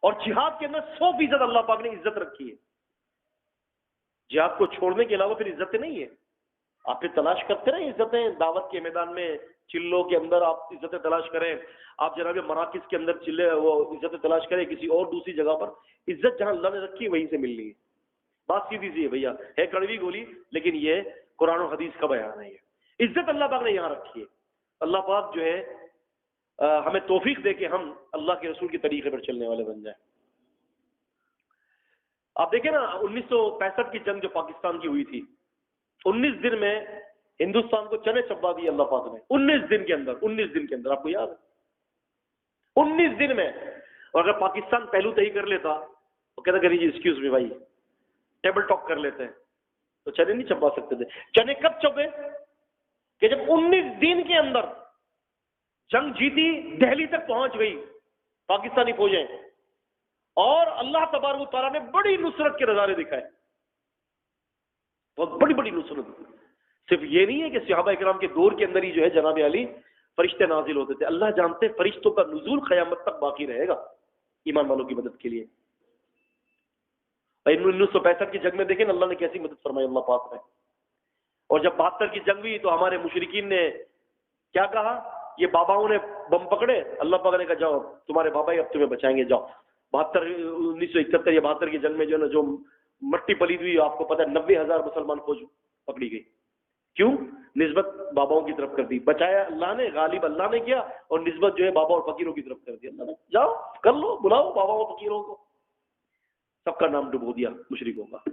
اور جہاد کے اندر 100% اللہ پاک نے عزت رکھی ہے. جہاد کو چھوڑنے کے علاوہ پھر عزتیں نہیں ہے. آپ پھر تلاش کرتے رہیں عزتیں، دعوت کے میدان میں، چلوں کے اندر آپ عزتیں تلاش کریں، آپ جناب مراکز کے اندر چلے وہ عزتیں تلاش کریں، کسی اور دوسری جگہ پر عزت جہاں اللہ نے رکھی وہیں سے ملنی ہے. بات سیدھی سی ہے بھیا، ہے کڑوی گولی لیکن یہ قرآن و حدیث کا بیان ہے. یہ عزت اللہ پاک نے یہاں رکھی ہے. اللہ پاک جو ہے ہمیں توفیق دے کہ ہم اللہ کے رسول کے طریقے پر چلنے والے بن جائیں. آپ دیکھیں نا 1965 کی جنگ جو پاکستان کی ہوئی تھی، 19 دن میں ہندوستان کو چنے چبا دیے اللہ پاک نے. 19 دن کے اندر آپ کو یاد ہے 19 دن میں. اور اگر پاکستان پہلو تہی کر لیتا تو کہتا کہ جی ایکسکیوز می بھائی ٹیبل ٹاک کر لیتے ہیں، تو چنے نہیں چبا سکتے تھے. چنے کب چبے کہ جب 19 دن کے اندر جنگ جیتی، دہلی تک پہنچ گئی پاکستانی فوجیں، اور اللہ تبارک و تعالیٰ نے بڑی نصرت کے نظارے دکھائے، بہت بڑی بڑی نصرت. صرف یہ نہیں ہے کہ صحابہ اکرام کے دور کے اندر ہی جو ہے جناب علی فرشتے نازل ہوتے تھے. اللہ جانتے فرشتوں کا نزول قیامت تک باقی رہے گا ایمان والوں کی مدد کے لیے. 1965 کی جنگ میں دیکھیں اللہ نے کیسی مدد فرمائی اللہ پاک نے. اور جب 72 کی جنگ ہوئی تو ہمارے مشرکین نے کیا کہا، یہ باباؤں نے بم پکڑے، اللہ پاک نے کہا جاؤ تمہارے بابا ہی اب تمہیں بچائیں گے، جاؤ. 1971 یا 72 کی جنگ میں جو ہے نا جو مٹی پلید ہوئی، آپ کو پتہ ہے 90,000 مسلمان فوج پکڑی گئی. کیوں؟ نسبت باباؤں کی طرف کر دی. بچایا اللہ نے، غالب اللہ نے کیا، اور نسبت جو ہے بابا اور فقیروں کی طرف کر دی. اللہ نے جاؤ کر لو، بلاؤ بابا اور فقیروں کو، سب کا نام ڈبو دیا مشرکوں کا.